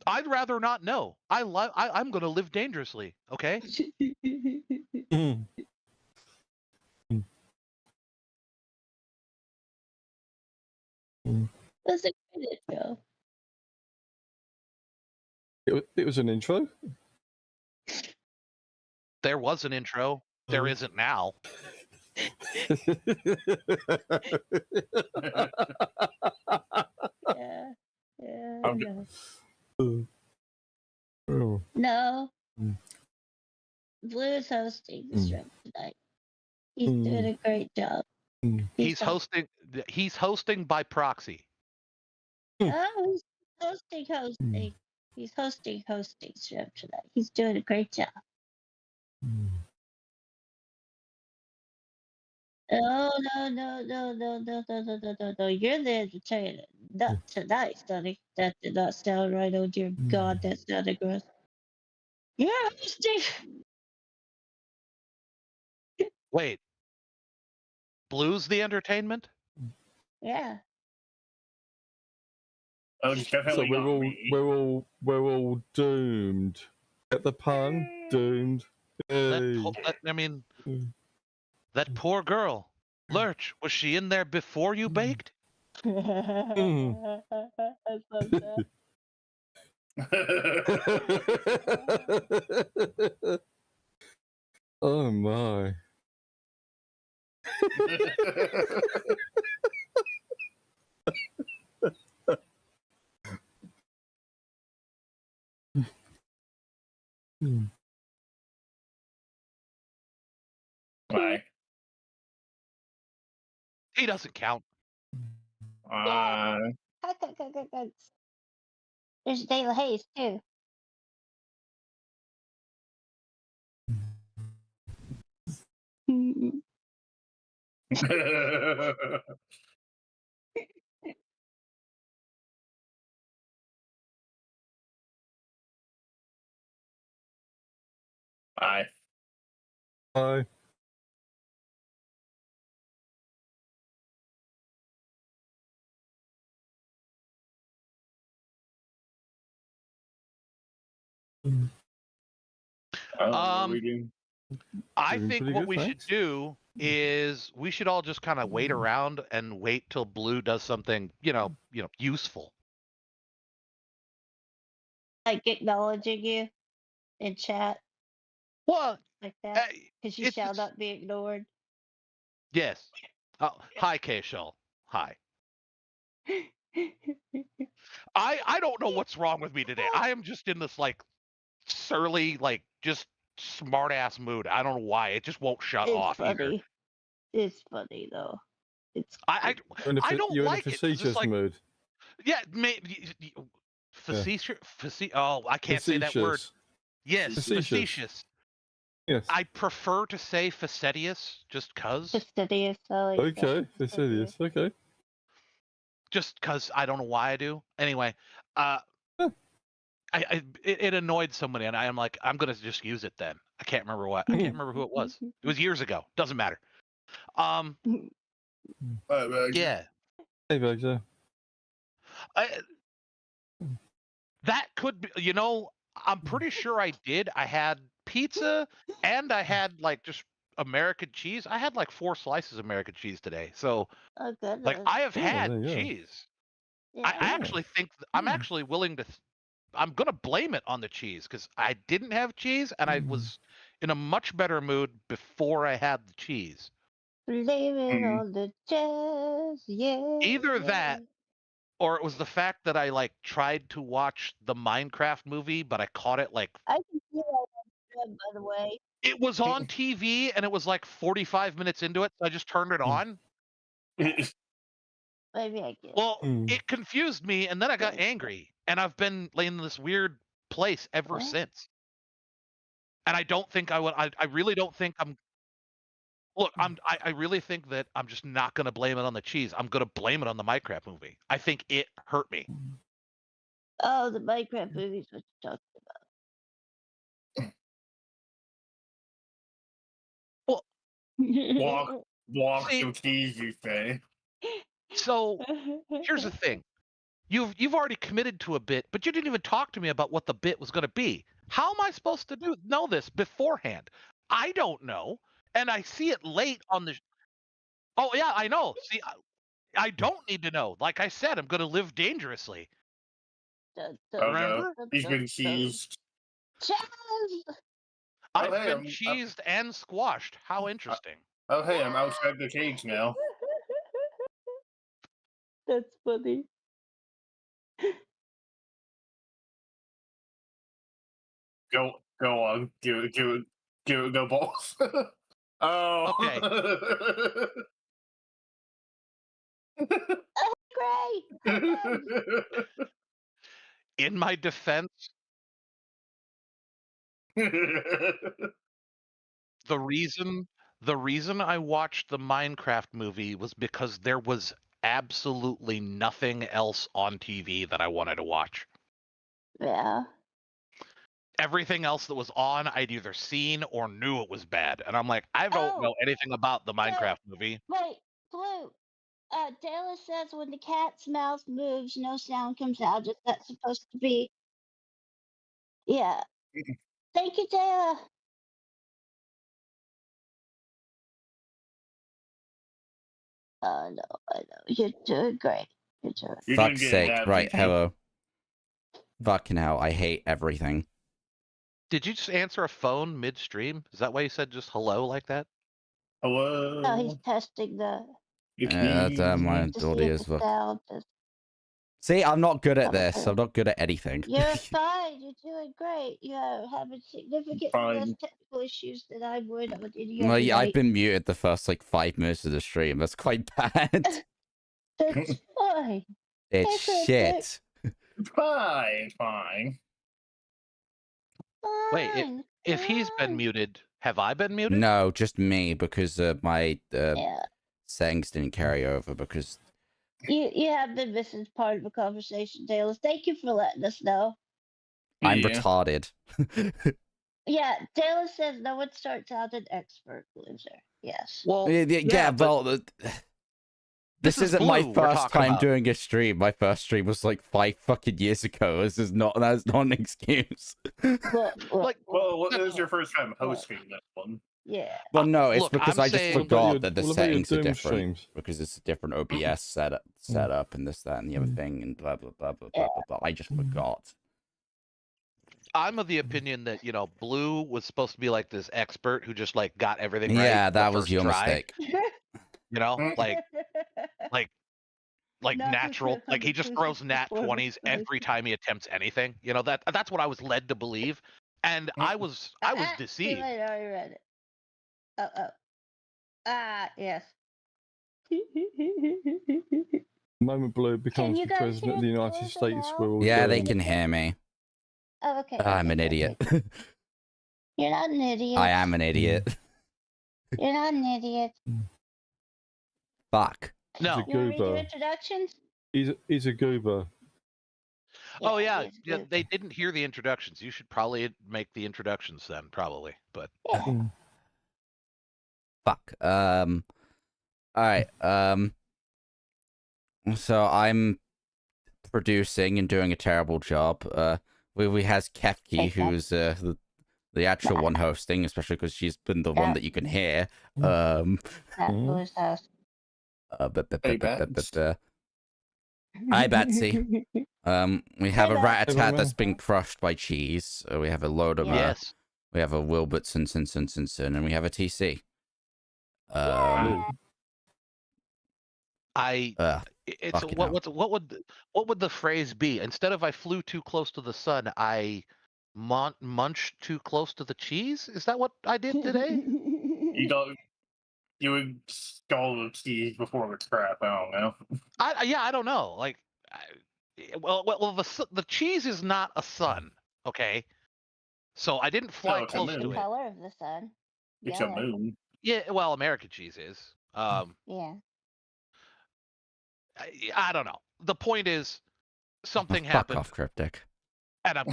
I'd rather not know. I'm gonna live dangerously. Okay. That's a great intro. It was an intro. There was an intro. There isn't now. Yeah. Okay. No. Oh. No. Blue's hosting the stream tonight. He's doing a great job. He's hosting. He's hosting by proxy. Oh, he's hosting. He's hosting stream tonight. He's doing a great job. Oh no! You're the entertainer. Not tonight, Sonny. That did not sound right. Oh dear God, that sounded gross. You're hosting. Wait. Blues the entertainment? Yeah. Oh, so we're all doomed. Get the pun? Doomed. That poor girl. Lurch, was she in there before you baked? Oh my. Bye. He doesn't count. There's DeLaHaZe too. Bye. Bye. I think what we should do is we should all just kind of wait around and wait till Blue does something, useful. Like acknowledging you in chat. Well, like that, because you shall not be ignored. Yes. Oh, hi, K-Shell. Hi. I don't know what's wrong with me today. I am just in this surly, just smart ass mood. I don't know why. It just won't shut off either. It's funny though. It's I don't like it. Facetious mood. Yeah, maybe facetious. Oh, I can't say that word. Yes, facetious. Yes. I prefer to say facetious, just cause. Fastidious. Okay, fastidious. Okay. Just cause I don't know why I do. Anyway, it annoyed somebody, and I am like, I'm gonna just use it then. I can't remember what. I can't remember who it was. It was years ago. Doesn't matter. Yeah. Hey, Vexer. That could be. I'm pretty sure I did. I had pizza and I had just American cheese. I had 4 slices of American cheese today. So I have had cheese. Yeah. I actually think I'm actually willing to. I'm gonna blame it on the cheese because I didn't have cheese and I was in a much better mood before I had the cheese. Blame it on the jazz, yeah. Either that, or it was the fact that I tried to watch the Minecraft movie, but I caught it I can see that, by the way. It was on TV and it was 45 minutes into it, so I just turned it on. Maybe I get. Well, it confused me, and then I got angry, and I've been in this weird place ever since. And I don't think I would. I really don't think I'm. Look, I really think that I'm just not going to blame it on the cheese. I'm going to blame it on the Minecraft movie. I think it hurt me. Oh, the Minecraft movies what you talking Well, about. Walk See- your cheese, you say. So here's the thing. You've already committed to a bit, but you didn't even talk to me about what the bit was going to be. How am I supposed to know this beforehand? I don't know, and I see it late on the. Oh yeah, I know. See, I don't need to know. Like I said, I'm going to live dangerously. Dun, Oh dun, no, Remember? he's been dun. cheesed. Chaz! I've hey, been I'm- cheesed and squashed. How interesting. Oh hey, I'm outside the cage now. That's funny. Go on, do it, go balls. Oh. Okay. Great! In my defense, the reason I watched the Minecraft movie was because there was absolutely nothing else on TV that I wanted to watch. Yeah. Everything else that was on, I'd either seen or knew it was bad. And I'm like, I don't know anything about the Minecraft movie. Wait, Blue. Taylor says when the cat's mouth moves, no sound comes out. Is that supposed to be? Yeah. Thank you, Taylor. I know. You're doing great. You're doing. You're Fuck's doing good, sake. Maddy. Right, hello. Fucking hell, I hate everything. Did you just answer a phone midstream? Is that why you said just hello like that? Hello. Oh, he's testing the. It's Yeah, me. that's my To see audio if is the sound is. See, I'm not good at Oh, this. okay. I'm not good at anything. You're fine. You're doing great. You're having significantly Fine. less technical issues than I would on any Well, other yeah, I've night. been muted the first like 5 minutes of the stream. That's quite bad. That's fine. It's Hey, shit. Fine. Wait, Fine. If he's been fine. muted, have I been muted? No, just me because my Yeah. settings didn't carry over because You have been missing part of the conversation, Taylor. Thank you for letting us know. I'm Yeah. retarded. Yeah, Taylor says no one starts out an expert loser. Yes. Well, yeah, but well, this is isn't my Blue we're first talking time about. doing a stream. My first stream was like 5 fucking years ago. That's not an excuse. Like, Well, what is your first time hosting that one? Yeah. Well, no, it's look, because I'm I just saying- forgot that the what about your settings are Doom different streams? because it's a different OBS setup and this, that, and the other thing and blah blah blah blah blah blah. blah. I just forgot. I'm of the opinion that, Blue was supposed to be like this expert who just like got everything right. Yeah, the that was first your try, mistake. Like Not natural, just like he just throws nat 20s every time he attempts anything. That's what I was led to believe, and I was Too deceived. late, I already read it. Yes. The moment Blue becomes you the guys president of the hear United Blue States, now? we're all Yeah, they going. can hear me. Oh, okay. I'm okay, an okay, idiot. okay. You're not an idiot. I am an idiot. You're not an idiot. Fuck. No. He's a You want to read your goober. introductions? He's a goober. Oh yeah, he is yeah. good. They didn't hear the introductions. You should probably make the introductions then, probably. But Yeah. Fuck. Alright, so I'm producing and doing a terrible job. We has Kefki, Hey, Kef. who's the actual one hosting, especially because she's been the one Yeah. that you can hear. Not Blue's house. Hey, Bats. Hi, Batsy. We have a Hey, rat-a-tat Bats. that's been crushed by cheese. We have a load of yes, we have a Wilbert and we have a TC. Yeah. it's Fucking what would the phrase be? Instead of I flew too close to the sun, I munched too close to the cheese. Is that what I did today? You would stall the cheese before it's crap. I don't know. I don't know. Like, the cheese is not a sun, okay? So I didn't fly No, it's a close to moon. it. Color of the sun. It's Yellow. a moon. Yeah, well, American cheese is. Yeah. I don't know. The point is, something Fuck happened, off, Cryptic. and I'm.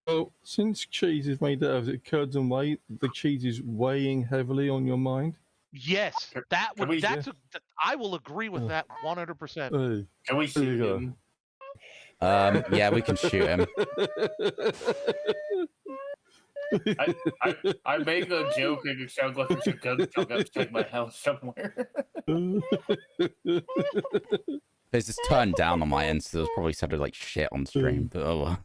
Well, since cheese is made out of curds and whey, the cheese is weighing heavily on your mind. Yes, that Can would. we- That's. I will agree with that 100%. Hey, Can we there you shoot go. him? Yeah, we can shoot him. I make a joke and it sounds like there's a gunshot outside my house somewhere. It's just turned down on my end, so it probably sounded like shit on stream. But oh well.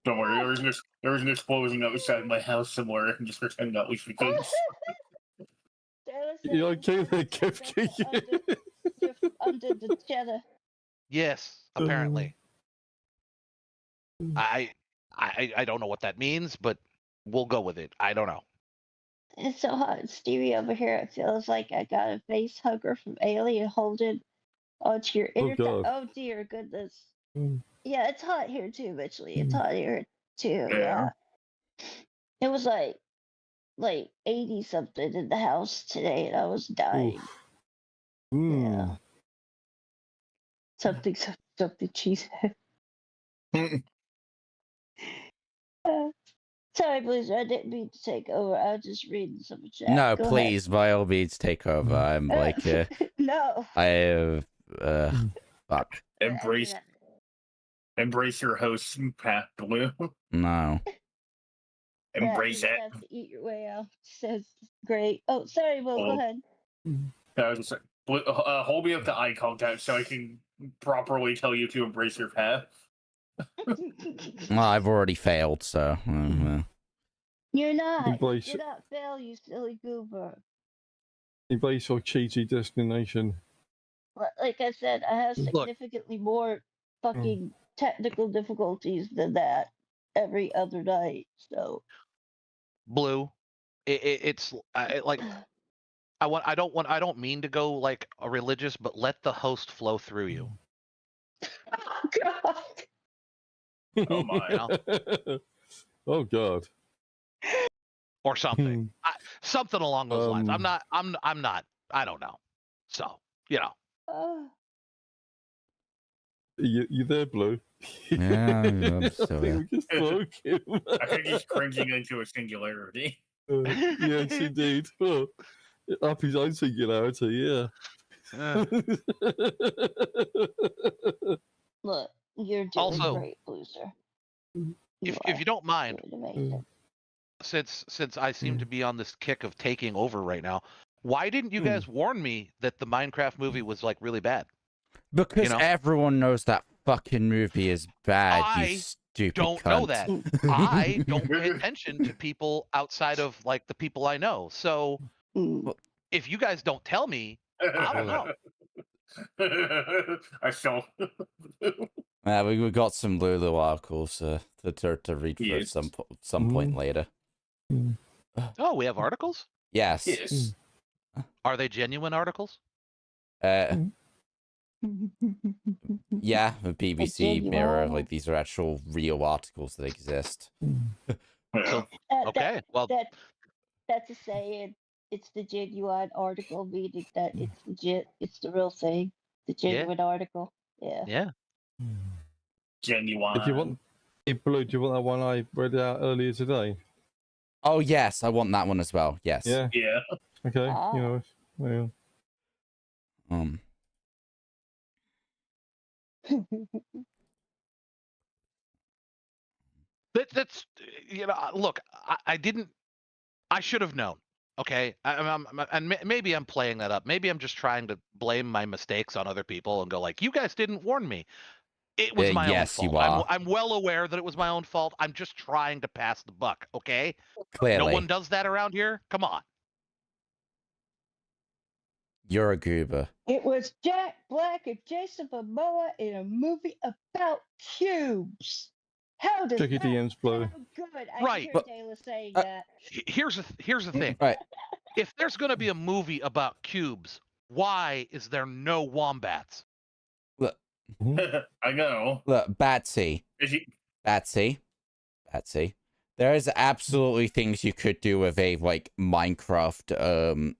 Don't worry, there was an explosion outside my house somewhere. I can just pretend that was because. You okay there, Kefki? Under the cheddar. Yes, apparently. I don't know what that means, but we'll go with it. I don't know. It's so hot and steamy over here. It feels like I got a face hugger from Alien holding onto your inner God. Oh dear goodness. Mm. Yeah, it's hot here too, Mitchley. It's hot here too. Yeah. It was like 80 something in the house today, and I was dying. Mm. Something cheese. Sorry, BuhLooZeR, I didn't mean to take over. I was just reading some chat. No, Go please, by all means, take over. I'm like, no. I have, fuck. Embrace your host path, Blue. No. Embrace you it. have to eat your way out. Says great. Oh, sorry, Will. Go ahead. I was just like, hold me up to eye contact so I can properly tell you to embrace your path. Well, I've already failed, so. You're not. Embrace You're not fail, you silly goober. Embrace your cheesy destination. Like I said, I have Look. significantly more fucking technical difficulties than that every other night. So Blue, it's like I don't mean to go like a religious, but let the host flow through you. oh god. Oh my. You know? Oh God. Or something. Something along those lines. I'm Um, not. I don't know. So, you know. You there, Blue? Yeah, I'm still here. We just broke him. I think he's cringing into a singularity. Yes, indeed. Well, up his own singularity, yeah. Look, you're doing Also, great, BuhLooZeR. if you don't mind, doing amazing. since I seem to be on this kick of taking over right now, why didn't you guys warn me that the Minecraft movie was like really bad? Because You know? everyone knows that fucking movie is bad, you stupid Don't cunt. know that. I don't pay attention to people outside of like the people I know. So if you guys don't tell me, I don't know. I saw. We got some Lulu articles to read for at some point later. Oh, we have articles? Yes. Yes. Are they genuine articles? Yeah, the BBC genuine. Mirror, like these are actual real articles that exist. So, okay, well, that's a saying. It's the genuine article, meaning that it's legit. It's the real thing. The genuine article. Yeah. Yeah. Genuine. If you want, Blue, do you want that one I read out earlier today? Oh yes, I want that one as well. Yes. Yeah. Yeah. Okay. You know. Well. That's you know. Look, I should have known. Okay, and maybe I'm playing that up. Maybe I'm just trying to blame my mistakes on other people and go like, "You guys didn't warn me." It was my own fault. You are. I'm well aware that it was my own fault. I'm just trying to pass the buck. Okay. Clearly. No one does that around here. Come on. You're a goober. It was Jack Black and Jason Momoa in a movie about cubes. How does Check your that DMs, Blue. sound good? I Right. hear Taylor saying that. Here's the thing. Right. If there's going to be a movie about cubes, why is there no wombats? Look. I know. Look, Batsy. Batsy. There's absolutely things you could do with a like Minecraft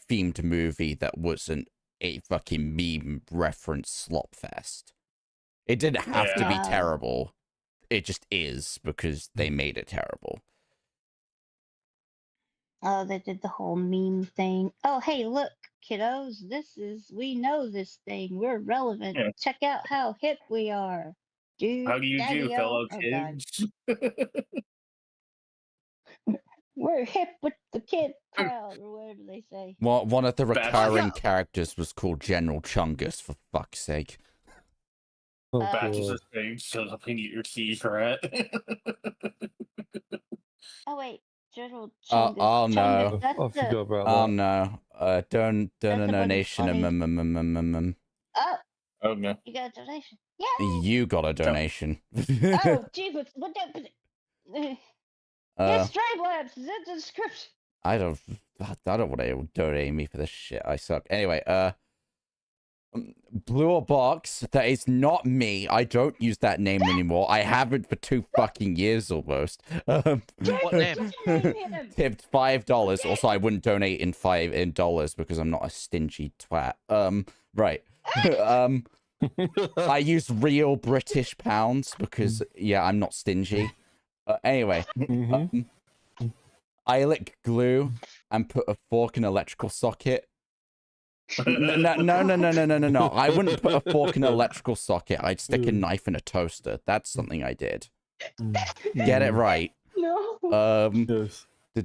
themed movie that wasn't a fucking meme reference slopfest. It didn't have to be Yeah. terrible. It just is because they made it terrible. Oh, they did the whole meme thing. Oh, hey, look, kiddos, we know this thing. We're relevant. Yeah. Check out how hip we are. Dude, How do you do, daddy-o. fellow Oh, God. kids? We're hip with the kid crowd, or whatever they say. Well, one of the Bash- recurring Yeah. characters was called General Chungus, for fuck's sake. Oh, Batches God. of things, shut up and eat your teeth, right? Oh, wait. General Oh, Chungus. oh, no. Chungus, that's I forgot the... about Oh that. no. Don't That's a bunch of donation. funny- Oh, Oh no. you got a donation. Yeah. You got a donation. Oh, gee, what that... Uh, Streamlabs is in the description. I don't want to donate me for this shit. I suck. Anyway, Blue Box, that is not me. I don't use that name anymore. I haven't for 2 fucking years almost. What name? Tipped $5. Also, I wouldn't donate in dollars because I'm not a stingy twat. Right. I use real British pounds because yeah, I'm not stingy. Anyway, Mhm. I lick glue and put a fork in an electrical socket. No. I wouldn't put a fork in an electrical socket. I'd stick a knife in a toaster. That's something I did. Get it right. No. Yes. You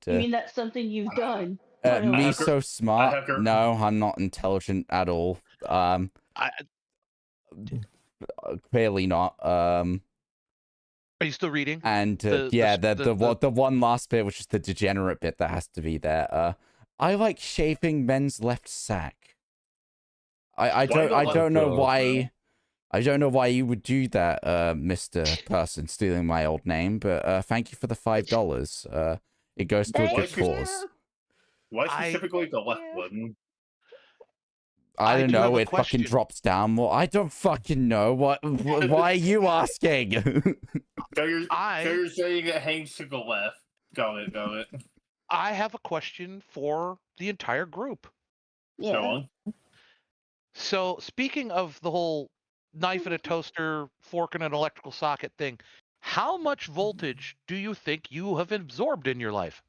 mean that's something you've done? Me so smart? Hacker. No, I'm not intelligent at all. Clearly not. Are you still reading? And The the one last bit, which is the degenerate bit that has to be there. I like shaving men's left sack. I don't know why. I don't know why you would do that, Mr. Person stealing my old name, but thank you for the $5. It goes to a good cause. Why I- specifically the left one? I don't do have know. a It fucking question. drops down more. I don't fucking know. Why are you asking? So you're saying it hangs to the left. Got it. I have a question for the entire group. Go Yeah. on. So, speaking of the whole knife in a toaster, fork in an electrical socket thing, how much voltage do you think you have absorbed in your life?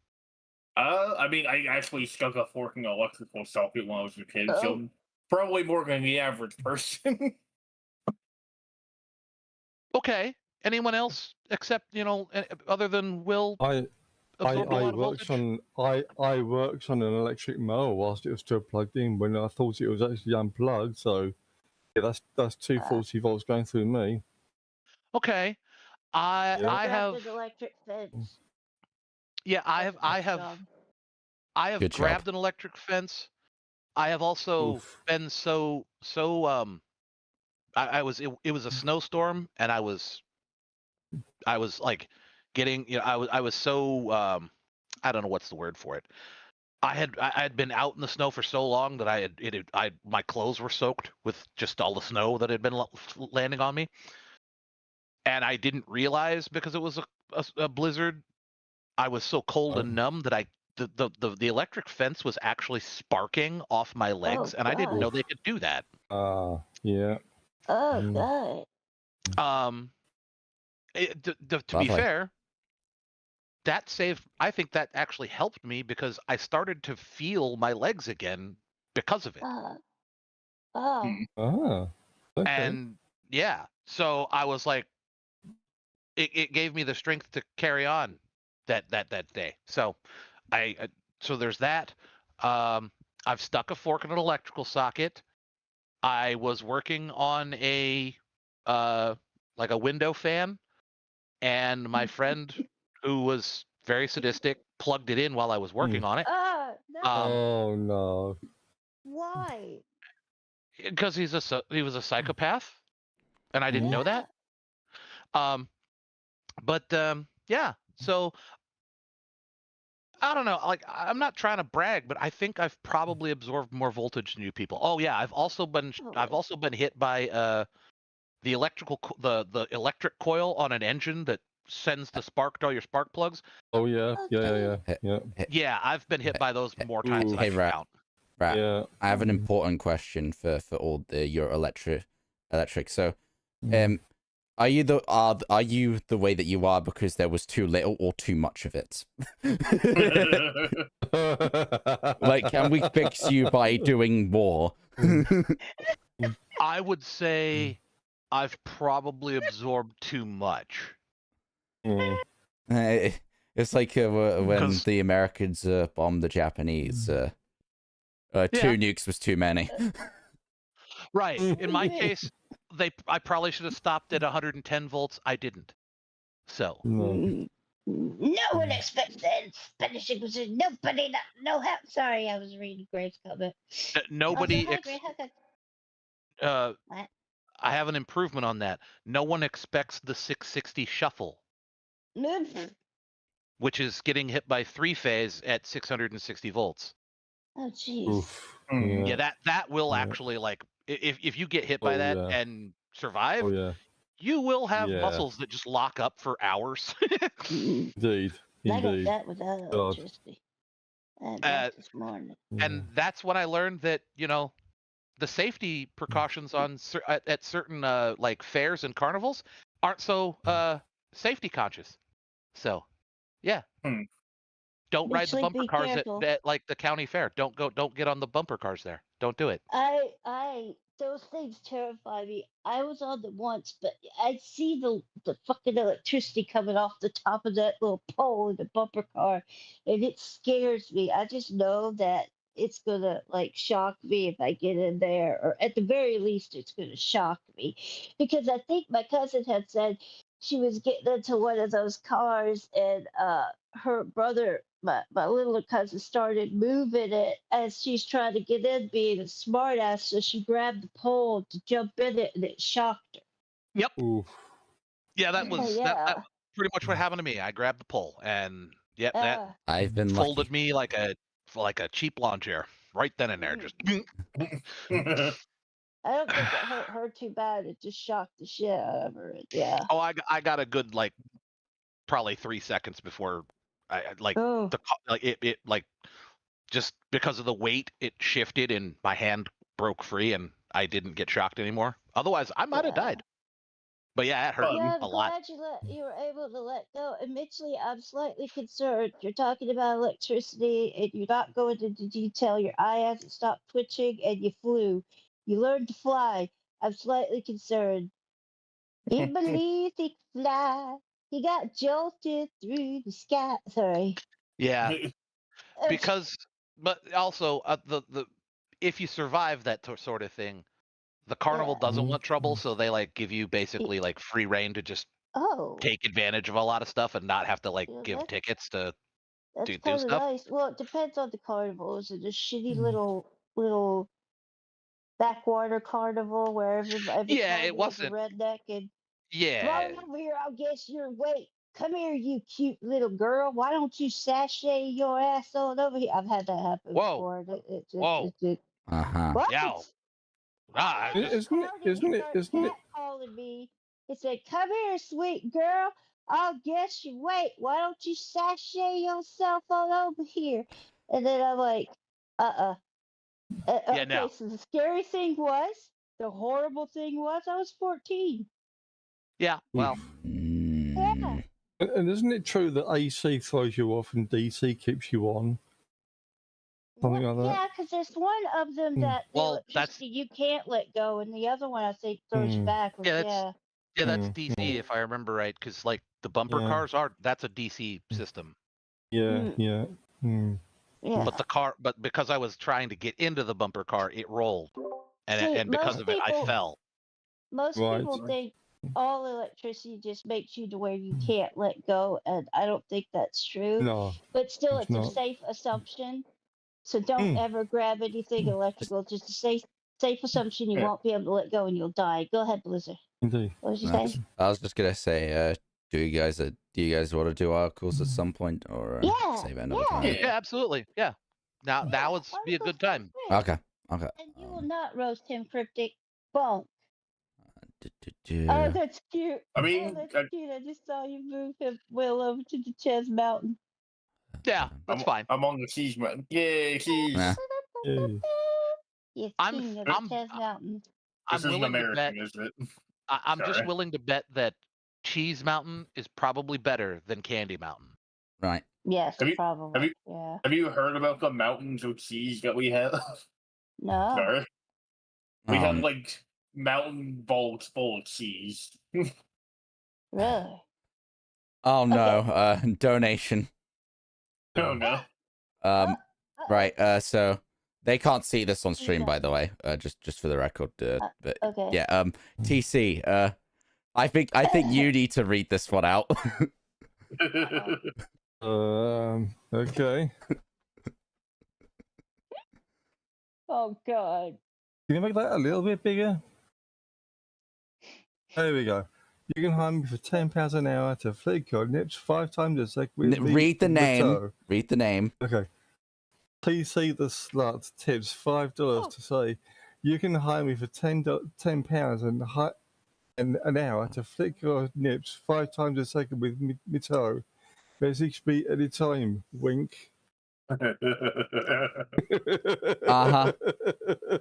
I mean, I actually stuck a fork in an electrical socket when I was a kid, Oh. so probably more than the average person. Okay. Anyone else except, other than Will I absorbed a lot of worked voltage? I worked on an electric mower whilst it was still plugged in when I thought it was actually unplugged. So yeah, that's 240 volts going through me. Okay. I Grabbed have an electric fence. I have Good job. grabbed an electric fence. I have also Oof. been so it was a snowstorm and I was like getting, I was so I don't know what's the word for it. I had been out in the snow for so long that my clothes were soaked with just all the snow that had been landing on me, and I didn't realize because it was a blizzard. I was so cold and numb that the electric fence was actually sparking off my legs, and I didn't know God. they could do that. Yeah. Oh, God. To be Lovely. fair, that saved. I think that actually helped me because I started to feel my legs again because of it. Oh. Okay. And yeah, so I was like, it gave me the strength to carry on that day. So so there's that. I've stuck a fork in an electrical socket. I was working on a like a window fan, and my friend, who was very sadistic, plugged it in while I was working on it. No. Oh no. Why? Because he was a psychopath, and I didn't know that. Yeah. So I don't know. Like, I'm not trying to brag, but I think I've probably absorbed more voltage than you people. Oh yeah, I've also been hit by the electric coil on an engine that sends the spark to all your spark plugs. Oh yeah, yeah. Yeah, I've been hit by those more times than I can count. Right. Yeah. I have an important question for all your electric. So, are you the way that you are because there was too little or too much of it? Like, can we fix you by doing more? I would say I've probably absorbed too much. It's like when the Americans bombed the Japanese. 2 nukes was too many. Right. In my case, I probably should have stopped at 110 volts. I didn't. So. No one expects that finishing position. Nobody, no help. Sorry, I was reading Grave's comment. Nobody. What? I have an improvement on that. No one expects the 660 shuffle, which is getting hit by 3-phase at 660 volts. Oh, jeez. Yeah, that will actually, like, if you get hit by that and survive, you will have muscles that just lock up for hours. Indeed. I got that without electricity. This morning. And that's when I learned that, you know, the safety precautions on at certain like fairs and carnivals aren't so safety conscious. So, yeah. Don't ride the bumper cars at like the county fair. Don't get on the bumper cars there. Don't do it. Those things terrify me. I was on them once, but I see the fucking electricity coming off the top of that little pole in the bumper car, and it scares me. I just know that it's gonna like shock me if I get in there, or at the very least, it's gonna shock me, because I think my cousin had said she was getting into one of those cars, and her brother, my little cousin, started moving it as she's trying to get in, being a smart ass, so she grabbed the pole to jump in it, and it shocked her. Yep. Oof. Yeah, that was that pretty much what happened to me. I grabbed the pole, and that I've been folded lucky. me like a cheap lawn chair right then and there. Just. I don't think it hurt her too bad. It just shocked the shit out of her. Yeah. Oh, I got a good, like, probably 3 seconds before I like it like, just because of the weight, it shifted and my hand broke free and I didn't get shocked anymore. Otherwise, I might have died. But yeah, it hurt a lot. I'm glad you were able to let go. And Mitchley, I'm slightly concerned. You're talking about electricity and you're not going into detail. Your eye hasn't stopped twitching and you flew. You learned to fly. I'm slightly concerned. He believed he could fly. He got jolted through the sky. Sorry. Yeah. Because, but also the if you survive that sort of thing, the carnival doesn't want trouble, so they like give you basically like free reign to just take advantage of a lot of stuff and not have to like give tickets to do stuff. Nice. Well, it depends on the carnival. Is it a shitty little backwater carnival where every it wasn't redneck and come over here, I'll guess your weight. Come here, you cute little girl. Why don't you sashay your ass on over here? I've had that happen before. What? Yeah. Isn't it? Calling me. He said, "Come here, sweet girl. I'll guess your weight. Why don't you sashay yourself on over here?" And then I'm like, okay, so the scary thing was, the horrible thing was, I was 14. Yeah, well. Yeah. And isn't it true that AC throws you off and DC keeps you on? Something like that? Yeah, because there's one of them that electricity you can't let go, and the other one I think throws you backwards. Yeah, that's DC if I remember right, because like the bumper cars that's a DC system. Yeah. But because I was trying to get into the bumper car, it rolled, and because of it, I fell. Most people think all electricity just makes you to where you can't let go, and I don't think that's true. No, but still, it's a safe assumption. So don't ever grab anything electrical. Just a safe assumption you won't be able to let go and you'll die. Go ahead, BuhLooZeR. Indeed. What was you saying? I was just gonna say, do you guys want to do articles at some point, or save another time? Yeah, absolutely. Yeah. Now would be a good time. Okay. And you will not roast him, Cryptic. Won't. Oh, that's cute. I mean, oh, that's cute. I just saw you move him Will over to the Ches Mountain. Yeah, that's fine. I'm on the cheese mountain. Yay, cheese. Nah. Yay. He's I'm- king of the I'm- Ches Mountain. This I'm isn't willing to American, bet. is it? I'm just Sorry. willing to bet that Cheese Mountain is probably better than Candy Mountain. Right. Yes, Have you- probably. Yeah. Have you heard about the mountains of cheese that we have? No. Sorry. We have Um, like mountain bowls full of cheese. Really? Oh no. Donation. Oh no. Right. So they can't see this on stream, by the way. Just for the record. But Okay. yeah. TC. I think you need to read this one out. Okay. Oh God. Can you make that a little bit bigger? There we go. You can hire me for £10 an hour to flick your nips 5 times a second with Read the name. toe. Read the name. Okay. TC the slut tips $5 to say you can hire me for £10 an hour to flick your nips 5 times a second with me toe. There's 6 beat at a time. Wink. Uh-huh.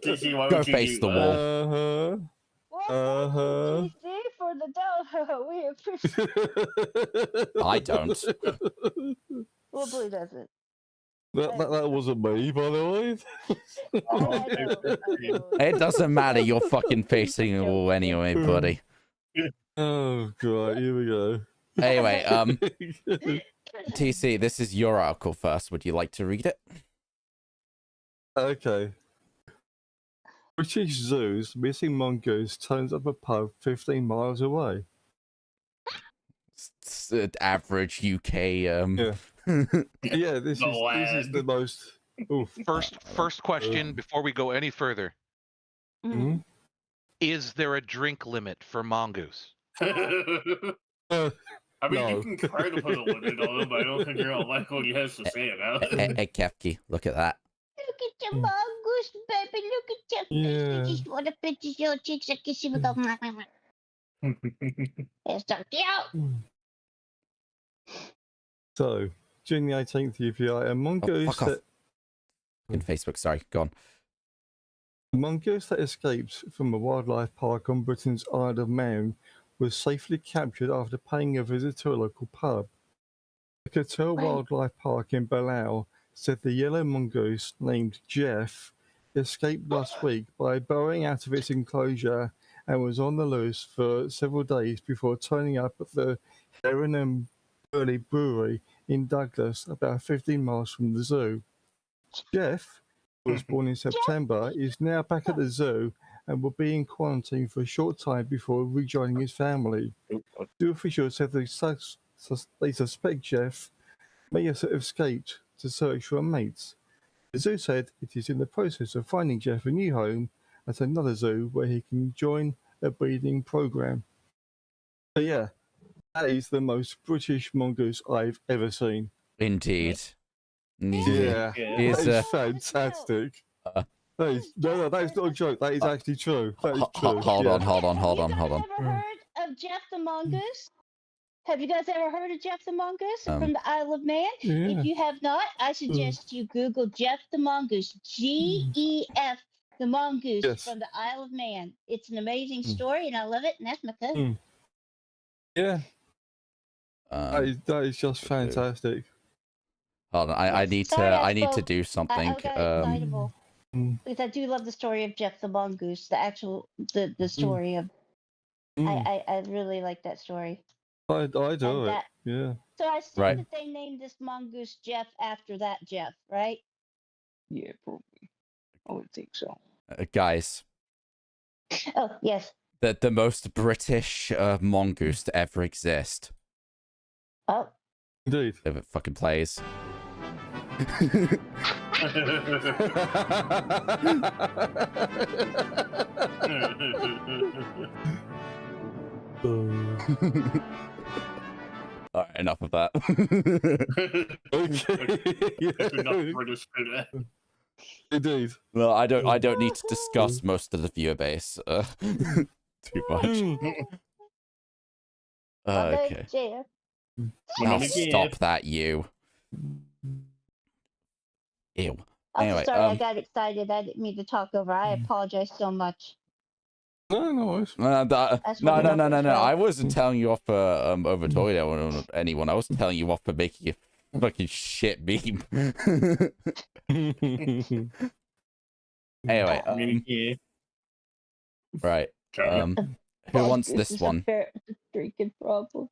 TC, why Go would you face do the that? wall. Well, thank you, TC, for the dough. We appreciate I don't. Well, Blue doesn't. That wasn't me, by the way. I know. It doesn't matter. You're fucking facing the wall anyway, buddy. Oh god, here we go. Anyway, TC, this is your article first. Would you like to read it? Okay. British Zoo's missing mongoose turns up a pub 15 miles away. Average UK. Yeah, this is the most. Oof. First question before we go any further. Hmm? Is there a drink limit for mongoose? I mean, No. you can try to put a limit on him, but I don't think you're gonna like what he has to say about it. Hey, Kefki, look at that. Look at the mongoose, baby. Look at your face. Yeah. I just want to pinch his little cheeks and kiss him and go. It's so cute. So, June the 18th, UPI, a mongoose fuck off. that In Facebook, sorry, go on. a mongoose that escaped from a wildlife park on Britain's Isle of Man was safely captured after paying a visit to a local pub. The Cattell Right. Wildlife Park in Balliol said the yellow mongoose, named Jeff, escaped last week by burrowing out of its enclosure and was on the loose for several days before turning up at the Heron and Burley Brewery in Douglas, about 15 miles from the zoo. Jeff, who was born in September, is now back at the zoo and will be in quarantine for a short time before rejoining his family. Zoo officials said they suspect Jeff may have escaped to search for a mate. The zoo said it is in the process of finding Jeff a new home at another zoo where he can join a breeding program. So yeah, that is the most British mongoose I've ever seen. Indeed. Yeah, He's, that is fantastic. That is not a joke. That is actually true. That is true. Hold yeah. on. Have you guys ever heard of Jeff the mongoose? Have you guys ever heard of Jeff the mongoose from the Isle of Man? Yeah. If you have not, I suggest you Google Jeff the mongoose. GEF the mongoose Yes. from the Isle of Man. It's an amazing story, and I love it. And that's my cousin. Yeah, that is just fantastic. Hold on, I Yes. need Sorry, to I need to spoke. do I something. got excitable Mm. because I do love the story of Jeff the mongoose. The actual the story of. I really like that story. I do And it. that- Yeah. So I assume Right. that they named this mongoose Jeff after that Jeff, right? Yeah, probably. I would think so. Guys, Oh yes. the most British mongoose to ever exist. Oh. Indeed. If it fucking plays. All right, enough of that. That's enough British for that. Indeed. No, I don't need to discuss most of the viewer base. Too much. Okay. Jeff. Oh, stop that, you. Ew. I'm Anyway, sorry, I got excited. I didn't mean to talk over. I apologize so much. No. No. That's what we want to I show. wasn't telling you off for over talking to anyone. I was telling you off for making a fucking shit meme. Anyway, right. Who wants this one? Freaking problem.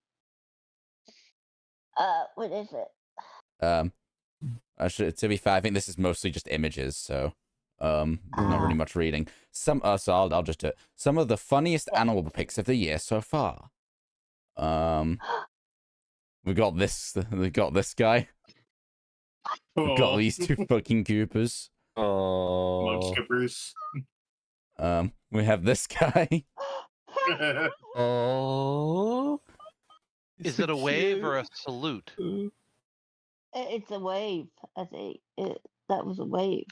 What is it? Actually, to be fair, I think this is mostly just images, so not really much reading. So I'll just do it. Some of the funniest animal pics of the year so far. We got this guy. We got these two fucking Coopers. Oh. Skippers. We have this guy. Oh. Is it a wave or a salute? It's a wave. I think that was a wave.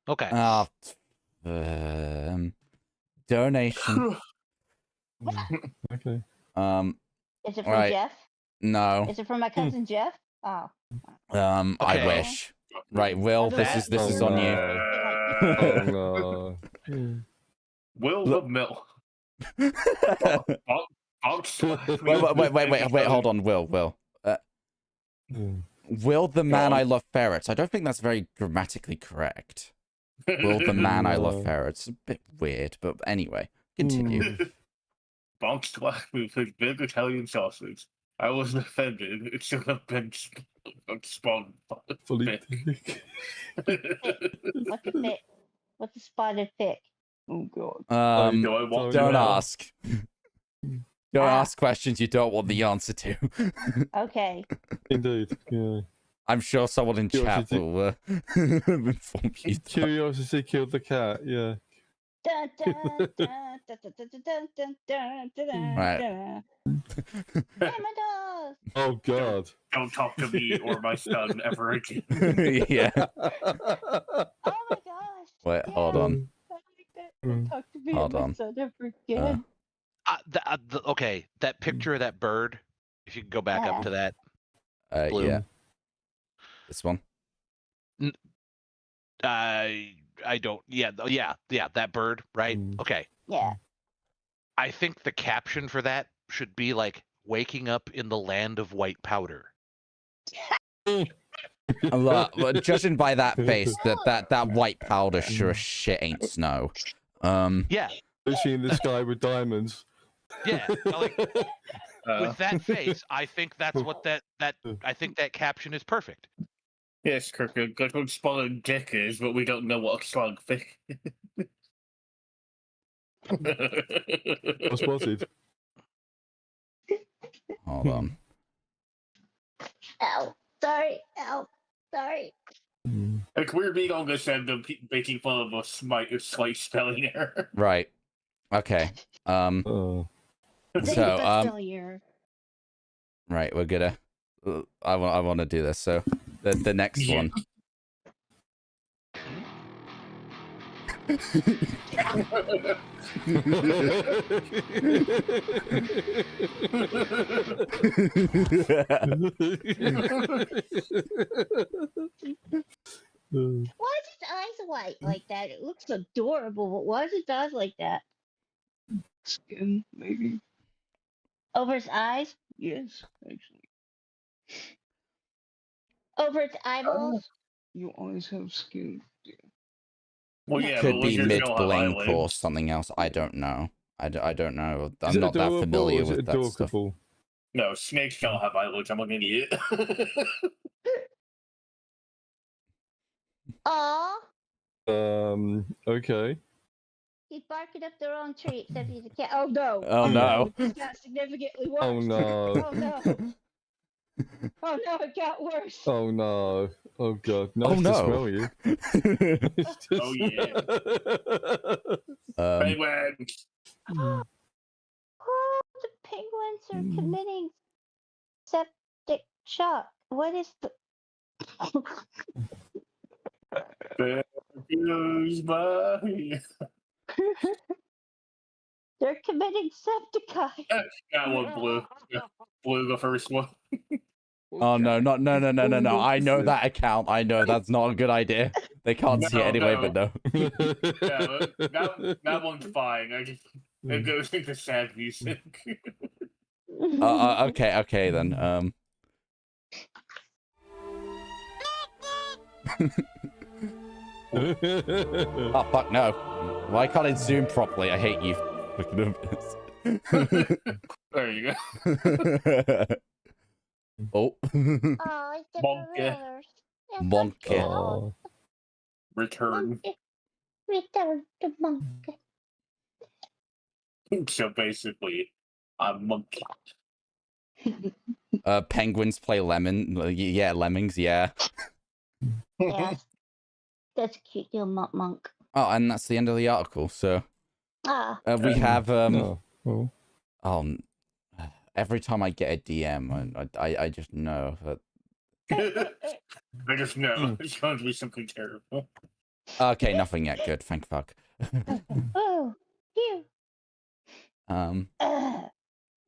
Okay. Donation. Okay. Is it from right. Jeff? No. Is it from my cousin Jeff? Oh. I Okay. wish. Right, Will, this is on you. Oh no. Will the Mill. Wait, hold on, Will. Will the man I love ferrets. I don't think that's very grammatically correct. Will the man I love ferrets. A bit weird, but anyway, continue. Bonked black with his big Italian sausage. I wasn't offended. It should have been spawned. Fully. What's the pick? What's the spotted pick? Oh god. Don't ask. Don't ask questions you don't want the answer to. Okay. Indeed. Yeah. I'm sure someone in chat will inform you. Curiosity killed the cat. Yeah. Dun, dun, dun, dun, dun, dun, dun, dun, dun, Right. dun. Hey, my dog. Oh god. Don't talk to me or my son ever again. Yeah. Oh my gosh. Wait, hold on. Don't talk to me Hold or my on. son ever again. Okay, that picture of that bird. If you could go back up to that. Bloom. Yeah. This one. I don't. Yeah, that bird, right? Okay. Yeah. I think the caption for that should be like "Waking up in the land of white powder." Look, judging by that face, that white powder sure as shit ain't snow. Yeah. Especially in the sky with diamonds. Yeah. Like, with that face, I think that's what that I think that caption is perfect. Yes, Kirk, good one spotted dick is, but we don't know what a slug fish. What's spotted? Hold on. Ow. Sorry. Ow. Sorry. Like, we're being on this end of making fun of a slight spelling error. Right. Okay. Oh. So right, we're gonna. I want to do this. So the next one. Why is his eyes white like that? It looks adorable, but why is his eyes like that? Skin, maybe. Over his eyes? Yes, actually. Over its eyeballs? You always have skin. Yeah. Well, yeah, Could but be lizards mid don't have blink or eyelids. something else. I don't know. I don't know. Is I'm it not that adorable familiar or is it with that stuff. adorable? No, snakes don't have eyelids. I'm an idiot. Aw, Okay. he's barking up the wrong tree except he's a cat. Oh no. Oh, no. It got significantly worse. Oh no. Oh no. Oh no, it got worse. Oh no. Oh god. Nice Oh, to no. smell you. Oh, yeah. Penguins! Oh, the penguins are committing septic shock. What is the There goes my... They're committing septicide. That one, Blue. Yeah, Blue, the first one. Oh no, not no. I know that account. I know that's not a good idea. They can't see it anyway, but no. Yeah, that one's fine. It goes into sad music. Okay then. Oh fuck no! Why can't it zoom properly? I hate you. There you go. Oh. Monkey. Monkey. Oh. Return. Return to monkey. So basically, I'm monkey. Penguins play lemon. Yeah, lemmings. Yeah. Yes. That's a cute little monk. Oh, and that's the end of the article. So we have every time I get a DM, I just know that. I just know it's going to be something terrible. Okay, nothing yet. Good, thank fuck. Oh, phew.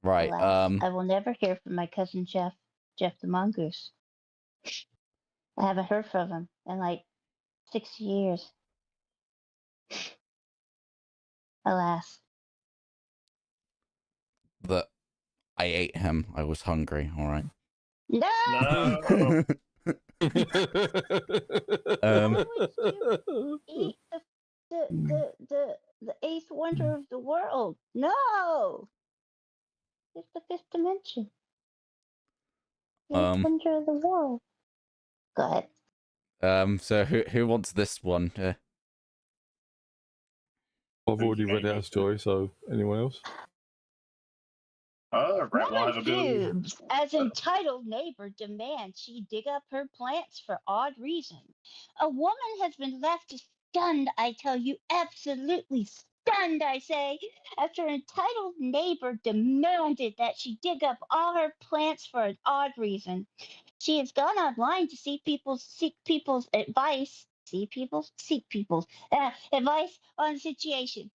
Right. Alas, I will never hear from my cousin Jeff the mongoose. I haven't heard from him in like 6 years. Alas. But I ate him. I was hungry. All right. No. Why would you eat the eighth wonder of the world? No. It's the fifth dimension. The eighth wonder of the world. Go ahead. So who wants this one? I've already read out a story, so anyone else? Woman's boobs, as entitled neighbor demands she dig up her plants for odd reason. A woman has been left stunned, I tell you, absolutely stunned, I say, after an entitled neighbor demanded that she dig up all her plants for an odd reason. She has gone online to seek people's advice. Advice on the situation.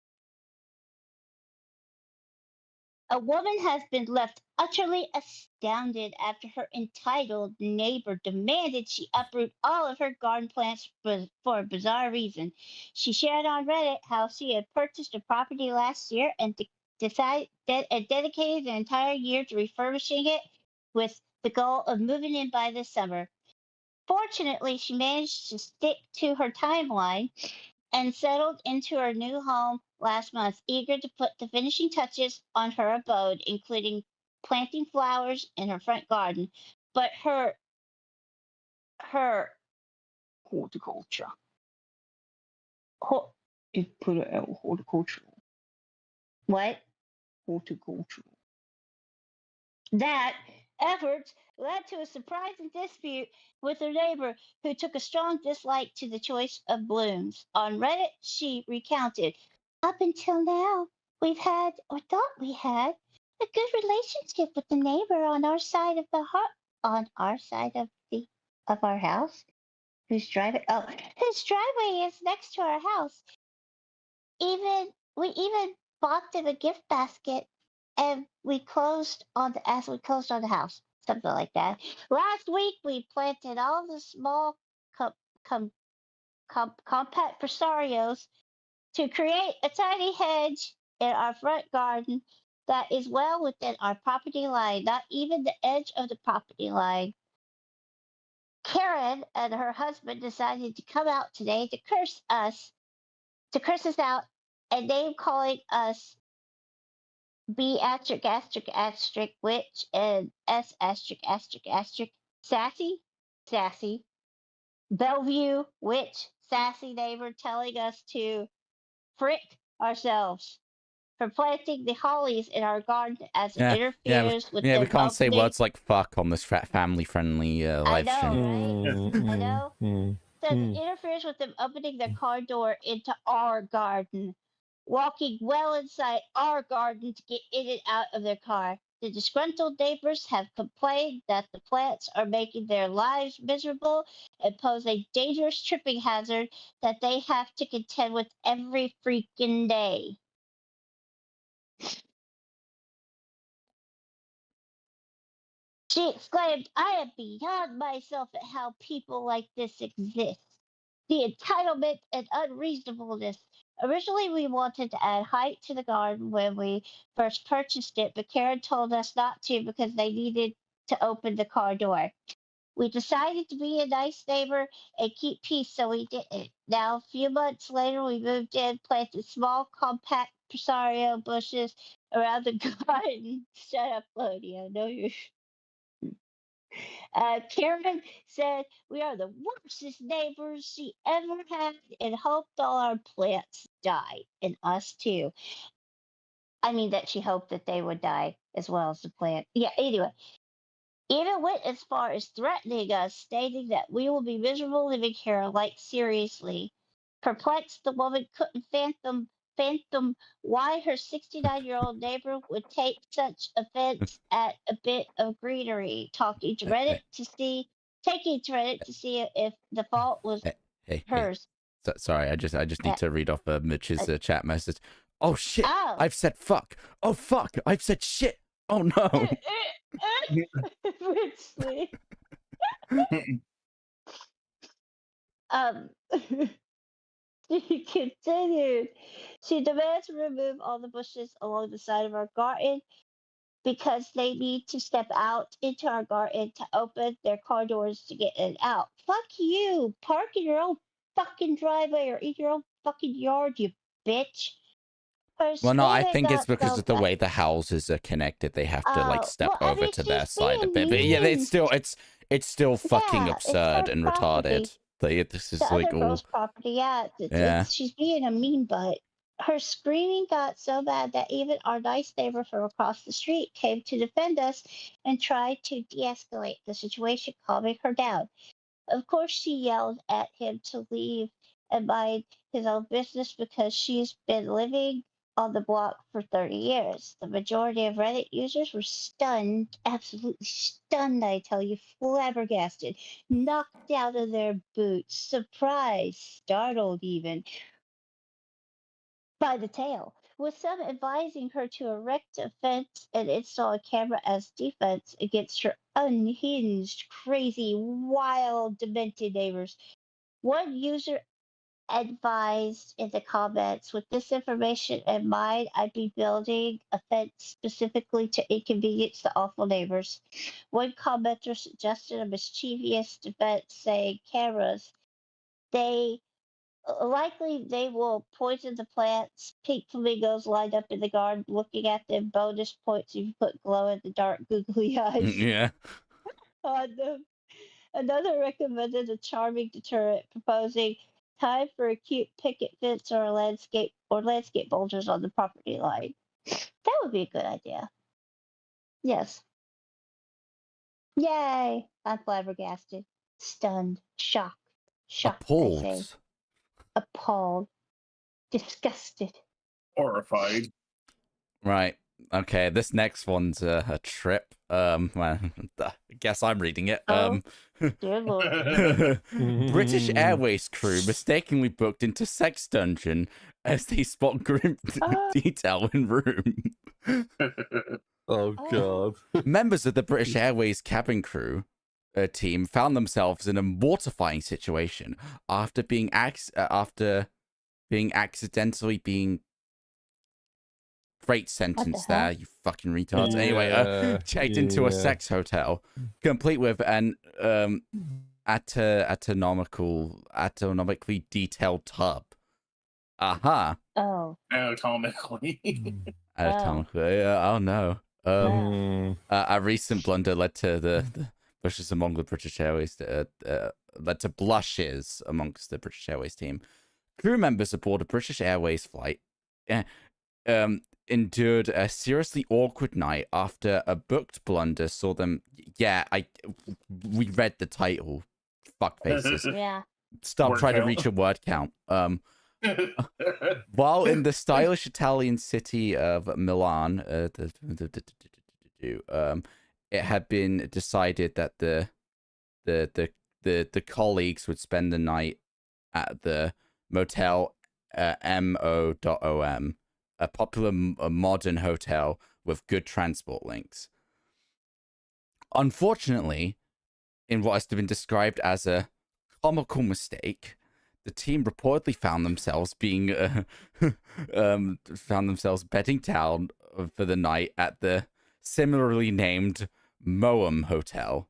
A woman has been left utterly astounded after her entitled neighbor demanded she uproot all of her garden plants for a bizarre reason. She shared on Reddit how she had purchased a property last year and dedicated the entire year to refurbishing it with the goal of moving in by this summer. Fortunately, she managed to stick to her timeline and settled into her new home last month, eager to put the finishing touches on her abode, including planting flowers in her front garden. But her horticulture. Just put it out horticultural. What? Horticultural. That efforts led to a surprising dispute with her neighbor, who took a strong dislike to the choice of blooms. On Reddit, she recounted, "Up until now, we've had, or thought we had, a good relationship with the neighbor on our side of our house, whose driveway is next to our house. We even bought them a gift basket, and we closed on the house, something like that. Last week we planted all the small compact presarios to create a tiny hedge in our front garden that is well within our property line, not even the edge of the property line. Karen and her husband decided to come out today to curse us out, and name calling us B *** witch and S *** sassy, Bellevue witch, sassy neighbor, telling us to frick ourselves for planting the hollies in our garden as it interferes with we can't say opening... words like fuck on this family-friendly live stream. I know. Says it interferes with them opening their car door into our garden, walking well inside our garden to get in and out of their car. The disgruntled neighbors have complained that the plants are making their lives miserable and pose a dangerous tripping hazard that they have to contend with every freaking day. She exclaimed, I am beyond myself at how people like this exist. The entitlement and unreasonableness. Originally, we wanted to add height to the garden when we first purchased it, but Karen told us not to because they needed to open the car door. We decided to be a nice neighbor and keep peace, so we didn't. Now, a few months later, we moved in, planted small, compact Prospero bushes around the garden. Shut up, Lodi. I know you're. Karen said we are the worstest neighbors she ever had and hoped all our plants died, and us too. I mean, that she hoped that they would die as well as the plant. Yeah, anyway. Even went as far as threatening us, stating that we will be miserable living here. Like, seriously. Perplexed, the woman couldn't fathom why her 69-year-old neighbor would take such offense at a bit of greenery. Taking to Reddit to see if the fault was Hey. hers. Sorry, I just need to read off Mitch's chat message. Oh shit! Oh. I've said fuck. Oh fuck! I've said shit. Oh no. Richly. She continued. She demands to remove all the bushes along the side of our garden because they need to step out into our garden to open their car doors to get in and out. Fuck you! Park in your own fucking driveway or in your own fucking yard, you bitch. Well, no, I think it's because of the way the houses are connected. They have to like step over to their side a bit. But yeah, it's still fucking absurd and retarded. This is the like other girl's property. Yeah, she's being a mean butt. Her screaming got so bad that even our nice neighbor from across the street came to defend us and tried to de-escalate the situation, calming her down. Of course, she yelled at him to leave and mind his own business because she's been living on the block for 30 years. The majority of Reddit users were stunned, absolutely stunned, I tell you, flabbergasted, knocked out of their boots, surprised, startled even by the tale, with some advising her to erect a fence and install a camera as defense against her unhinged, crazy, wild, demented neighbors. One user advised in the comments, with this information in mind, I'd be building a fence specifically to inconvenience the awful neighbors. One commenter suggested a mischievous defense, saying cameras. They likely will poison the plants. Pink flamingos lined up in the garden looking at them. Bonus points if you put glow in the dark googly eyes yeah. on them. Another recommended a charming deterrent, proposing time for a cute picket fence or landscape boulders on the property line. That would be a good idea. Yes. Yay! I'm flabbergasted, stunned, shocked, appalled. I say. Appalled, disgusted, horrified. Right. Okay. This next one's a trip. Well, I guess I'm reading it. Dear Lord. British Airways crew mistakenly booked into sex dungeon as they spot grim detail in room. Oh god. Members of the British Airways cabin crew team found themselves in a mortifying situation after being accidentally being great sentence there, you fucking retards. Yeah, Anyway, checked into a sex hotel, complete with an anatomically detailed tub. Aha. Oh. Anatomically. Anatomically. Oh no. A recent blunder led to the blushes among the British Airways. Led to blushes amongst the British Airways team. Crew members aboard a British Airways flight endured a seriously awkward night after a booked blunder saw them. Yeah, we read the title. Fuck faces. Yeah. Stop trying to reach a word count. While in the stylish Italian city of Milan, it had been decided that the colleagues would spend the night at the motel mo.om, a popular modern hotel with good transport links. Unfortunately, in what has been described as a comical mistake, the team reportedly found themselves being bedding down for the night at the similarly named Moam Hotel.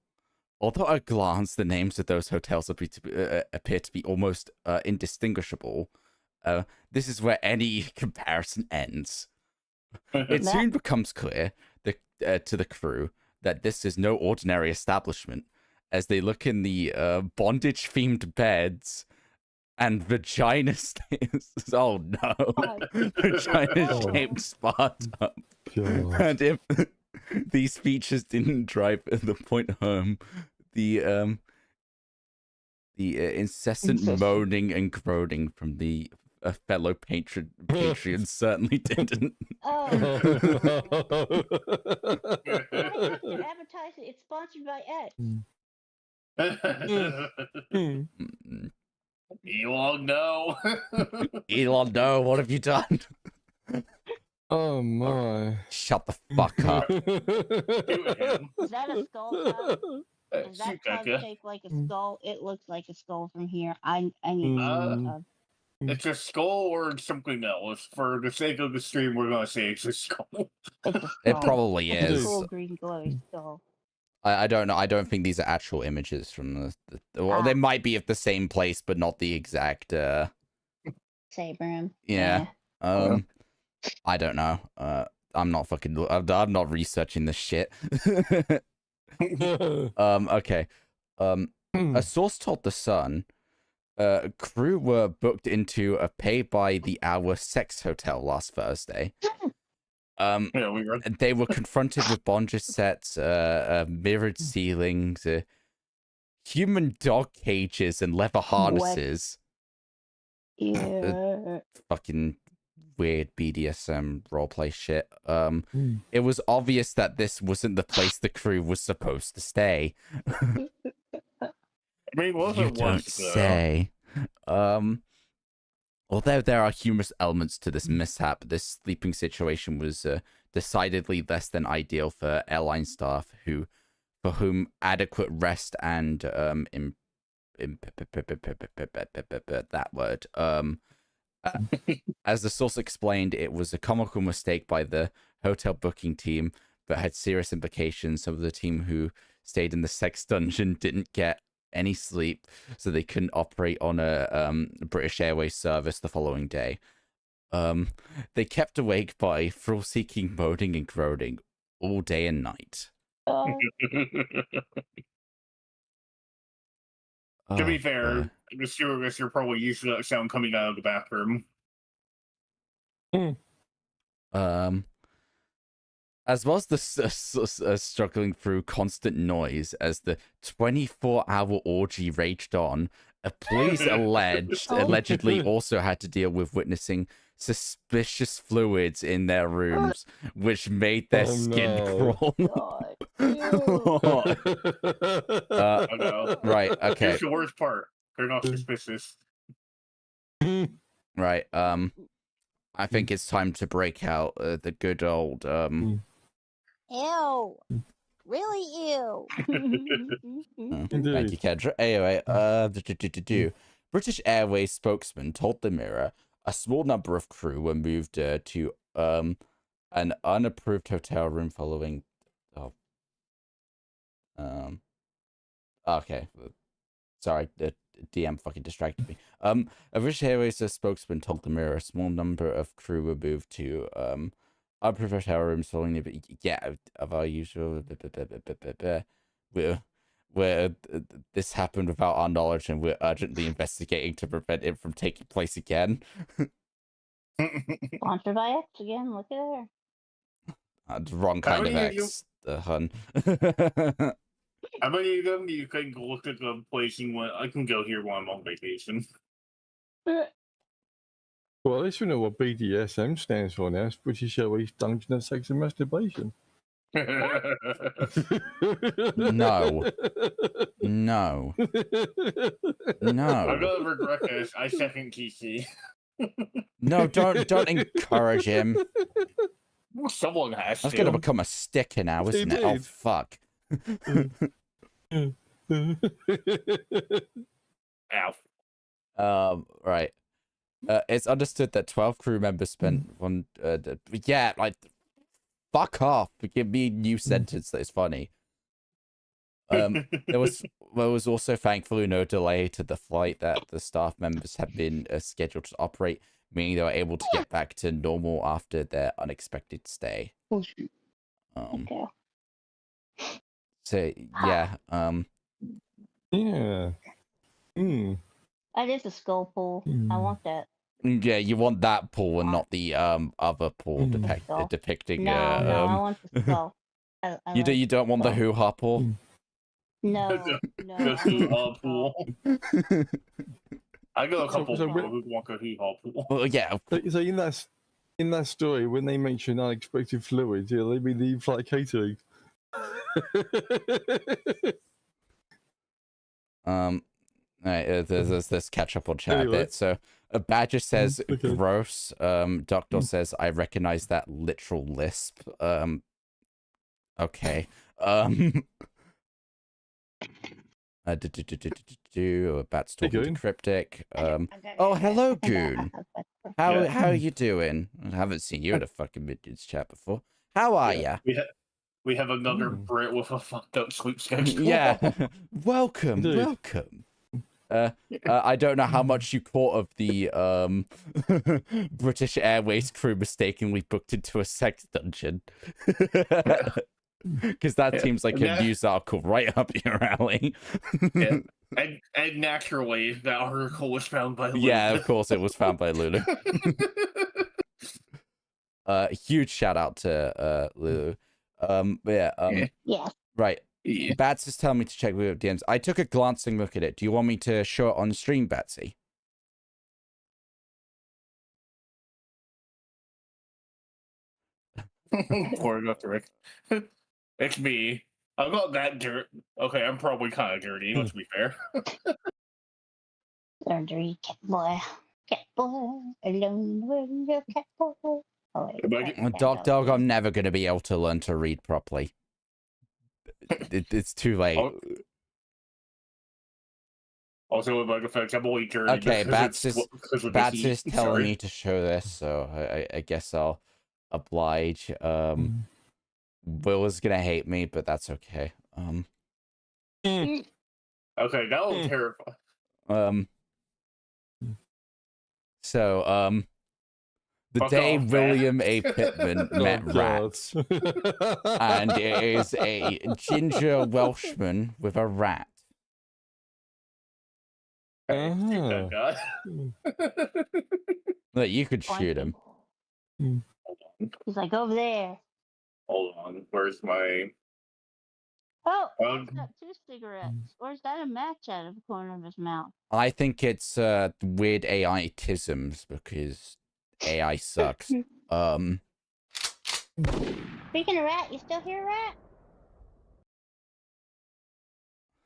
Although at a glance the names of those hotels appear to be almost indistinguishable, this is where any comparison ends. It soon becomes clear to the crew that this is no ordinary establishment, as they look in the bondage-themed beds and vagina-shaped... Oh, no. Vagina-shaped spa tub. And if these features didn't drive the point home, the incessant moaning and groaning from the fellow Patreon certainly didn't. Oh. Advertising. It's sponsored by X. Elon, no. Elon, no, what have you done? Oh my. Shut the fuck up. Is that a skull tub? Is that tub shaped like a skull? It looks like a skull from here. I need a tub. It's a skull or something else. For the sake of the stream, we're gonna say it's a skull. It's a skull. It probably It's is. a cool green glowy skull. I don't know. I don't think these are actual images from well, they might be at the same place, but not the exact. Saber. Yeah. I don't know. I'm not fucking. I'm not researching this shit. Okay. A source told The Sun, crew were booked into a pay-by-the-hour sex hotel last Thursday. Yeah, we were. They were confronted with bondage sets, mirrored ceilings, human dog cages, and leather harnesses. Yeah. Fucking weird BDSM roleplay shit. It was obvious that this wasn't the place the crew was supposed to stay. I mean, what You it don't was, say. Although there are humorous elements to this mishap, this sleeping situation was decidedly less than ideal for airline staff for whom adequate rest and that word as the source explained, it was a comical mistake by the hotel booking team, but had serious implications. Some of the team who stayed in the sex dungeon didn't get any sleep, so they couldn't operate on a British Airways service the following day. They kept awake by thrill-seeking moaning and groaning all day and night. To be fair, I guess you're probably used to that sound coming out of the bathroom. As well as the struggling through constant noise as the 24-hour orgy raged on, police allegedly also had to deal with witnessing suspicious fluids in their rooms, which made their skin crawl. Right, okay. Here's the worst part. They're not suspicious. Right, I think it's time to break out the good old, Ew. Really ew. Thank you, Kendra. Anyway, British Airways spokesman told the Mirror a small number of crew were moved to an unapproved hotel room following. Okay, sorry, the DM fucking distracted me. A British Airways spokesman told the Mirror a small number of crew were moved to unapproved hotel rooms following the of our usual where this happened without our knowledge, and we're urgently investigating to prevent it from taking place again. Sponsored by X again. Look at there. Wrong kind of X, hun. How many of them do you think look at the place and went, I can go here while I'm on vacation? Well, at least we know what BDSM stands for now. It's British Airways Dungeon and Sex and Masturbation. No. No. No. I'm gonna regret this. I second TC. No, don't encourage him. Well, someone has That's to. gonna become a sticker now, isn't it? Oh fuck. Ow. Right. It's understood that 12 crew members spent one. Yeah, like, fuck off. Give me a new sentence that is funny. There was also thankfully no delay to the flight that the staff members had been scheduled to operate, meaning they were able to get back to normal after their unexpected stay. Oh, shoot. Okay. So yeah, Yeah. Mm. That is a skull pool. I want that. yeah, you want that pool and not the other pool Skull. depicting. No, I want the skull. I You don't want the hoo-ha pool. No, The hoo-ha pool. I got a couple So- people who want a hoo-ha pool. Well, yeah, So in that story, when they mention unexpected fluids, yeah, they mean the in-flight catering. Right, there's catch up on chat a Anyway. bit. So a Badger says Okay. gross. Doctor says I recognize that literal lisp. Okay. Bat's talking to Goon. Cryptic. Oh, hello, Goon. How Yeah. are you doing? I haven't seen you in a fucking Minions chat before. How are ya? We have another Mm. Brit with a fucked up sleep schedule. Yeah. Welcome, Indeed. welcome. I don't know how much you caught of the British Airways crew mistakenly booked into a sex dungeon. Because that seems like a Yeah. news article right up your alley. Yeah. And naturally, that article was found by Lulu. Yeah, of course it was found by Lulu. Huge shout out to Lulu. Yes. Right. Yeah. Bats is telling me to check with DMs. I took a glancing look at it. Do you want me to show it on stream, Batsy? Poor Dr. Rick. It's me. I'm not that dirt. Okay, I'm probably kind of dirty, let's be fair. Dirty cat boy. Cat boy. Alone with your cat boy. Oh, wait, But- cat Dog, I'm never going to be able to learn to read properly. It's too late. Also, with my effects, I'm only dirty. Okay, because Bats heat. is telling Sorry. me to show this, so I guess I'll oblige. Will is gonna hate me, but that's okay. Okay, that was terrifying. So the Fuck day off, man. William A. Pittman met Oh, God. rats, and it is a ginger Welshman with a rat. Hey, shoot Ah. that guy. Look, you could shoot him. He's like over there. Hold on, where's my... Oh, Um, he's got 2 cigarettes. Or is that a match out of the corner of his mouth? I think it's weird AI tisms because AI sucks. Speaking of rat, you still hear rat?